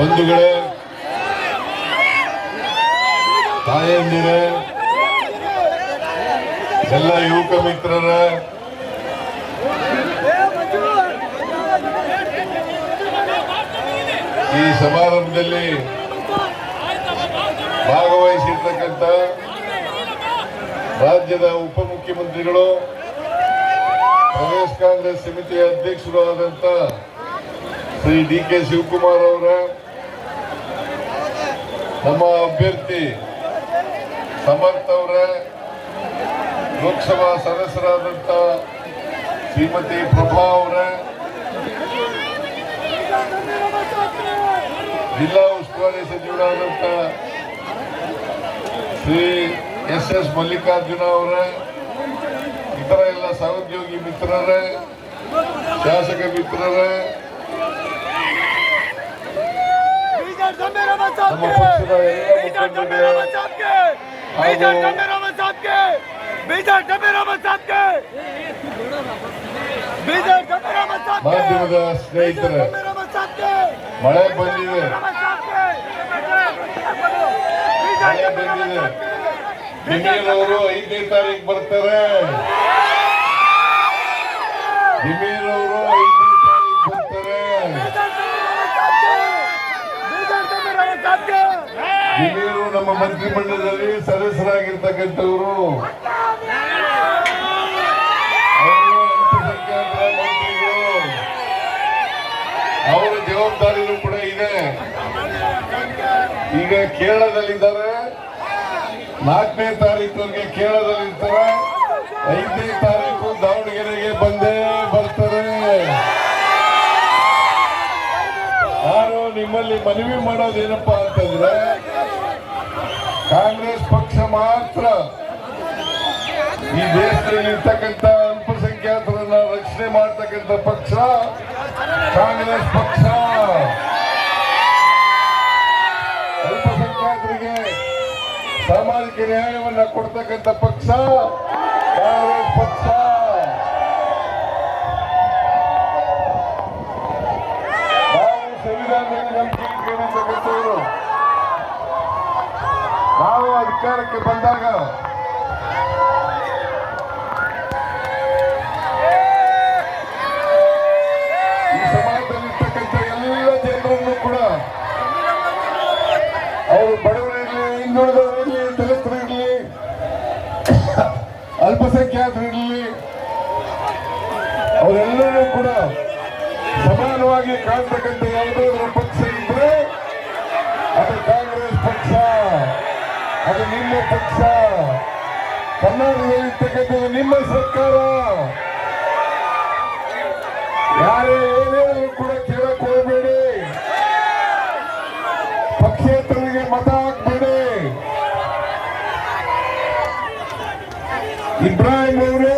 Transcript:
ಬಂಧುಗಳೇ, ತಾಯಂದಿರೇ, ಎಲ್ಲ ಯುವಕ ಮಿತ್ರರ, ಈ ಸಮಾರಂಭದಲ್ಲಿ ಭಾಗವಹಿಸಿರ್ತಕ್ಕಂಥ ರಾಜ್ಯದ ಉಪಮುಖ್ಯಮಂತ್ರಿಗಳು, ಪ್ರದೇಶ ಕಾಂಗ್ರೆಸ್ ಸಮಿತಿಯ ಅಧ್ಯಕ್ಷರು ಆದಂತ ಶ್ರೀ ಡಿ.ಕೆ. ಶಿವಕುಮಾರ್ ಅವರ, ನಮ್ಮ ಅಭ್ಯರ್ಥಿ ಸಮರ್ಥ ಅವರ, ಲೋಕಸಭಾ ಸದಸ್ಯರಾದಂತ ಶ್ರೀಮತಿ ಪ್ರಭಾ ಅವರ, ಜಿಲ್ಲಾ ಉಸ್ತುವಾರಿ ಸಚಿವರಾದಂತ ಶ್ರೀ ಎಸ್ ಮಲ್ಲಿಕಾರ್ಜುನ ಅವರ, ಇತರ ಎಲ್ಲ ಸಹೋದ್ಯೋಗಿ ಮಿತ್ರರೇ, ಶಾಸಕ ಮಿತ್ರರೇ, ನಮ್ಮ ಪಕ್ಷದ ಎಲ್ಲ ಮಾಧ್ಯಮದ ಸ್ನೇಹಿತರೆ, ಮಳೆ ಬಂದಿದೆ, ಜಮೀರವರು 5ನೇ ತಾರೀಕು ಬರ್ತಾರೆ. ಜಮೀರವರು 5ನೇ ತಾರೀಕು ಬರ್ತಾರೆ. ಜಮೀರು ನಮ್ಮ ಮಂತ್ರಿಮಂಡಲದಲ್ಲಿ ಸದಸ್ಯರಾಗಿರ್ತಕ್ಕಂಥವರು, ಅಲ್ಪಸಂಖ್ಯಾತರ ಮಂತ್ರಿಗಳು, ಅವರ ಜವಾಬ್ದಾರಿನೂ ಕೂಡ ಇದೆ. ಈಗ ಕೇರಳದಲ್ಲಿದ್ದಾರೆ, 4ನೇ ತಾರೀಕಿಗೆ ಕೇರಳದಲ್ಲಿರ್ತಾರೆ, 5ನೇ ತಾರೀಕು ದಾವಣಗೆರೆಗೆ ಬಂದೇ ಬರ್ತಾರೆ. ನಾನು ನಿಮ್ಮಲ್ಲಿ ಮನವಿ ಮಾಡೋದೇನಪ್ಪಾ ಅಂತಂದ್ರೆ, ಕಾಂಗ್ರೆಸ್ ಪಕ್ಷ ಮಾತ್ರ ಈ ದೇಶದಲ್ಲಿ ಇರ್ತಕ್ಕಂಥ ಅಲ್ಪಸಂಖ್ಯಾತರನ್ನ ರಕ್ಷಣೆ ಮಾಡ್ತಕ್ಕಂಥ ಪಕ್ಷ ಕಾಂಗ್ರೆಸ್ ಪಕ್ಷ. ಅಲ್ಪಸಂಖ್ಯಾತರಿಗೆ ಸಾಮಾಜಿಕ ನ್ಯಾಯವನ್ನ ಕೊಡ್ತಕ್ಕಂಥ ಪಕ್ಷ ಕಾಂಗ್ರೆಸ್ ಪಕ್ಷ. ನಾವು ಸಂವಿಧಾನದಲ್ಲಿ ನಂಬಿಕೆ ಇಟ್ಕೊಂಡಿರ್ತಕ್ಕಂಥವರು. ನಾವು ಅಧಿಕಾರಕ್ಕೆ ಬಂದಾಗ ಈ ಸಮಾಜದಲ್ಲಿರ್ತಕ್ಕಂಥ ಎಲ್ಲ ಜನರನ್ನು ಕೂಡ, ಅವರು ಬಡವರಿರಲಿ, ಹಿಂದುಳಿದವರಿರಲಿ, ದಲಿತರಿರಲಿ, ಅಲ್ಪಸಂಖ್ಯಾತರಿರಲಿ, ಅವರೆಲ್ಲರೂ ಕೂಡ ಸಮಾನವಾಗಿ ಕಾಣ್ತಕ್ಕಂಥ ಯಾವುದಾದ್ರೂ ಪಕ್ಷ ಇದ್ರೆ ಅದು ಕಾಂಗ್ರೆಸ್ ಪಕ್ಷ, ಅದು ನಿಮ್ಮ ಪಕ್ಷ. ಕರ್ನಾಟಕದಲ್ಲಿರ್ತಕ್ಕಂಥದ್ದು ನಿಮ್ಮ ಸರ್ಕಾರ. ಯಾರೇ ಏನೇನು ಕೂಡ ಕೇಳಕ್ ಹೋಗಬೇಡಿ, ಪಕ್ಷೇತರರಿಗೆ ಮತ ಹಾಕ್ಬೇಡಿ. ಇಬ್ರಾಹಿಂ ಅವರೇ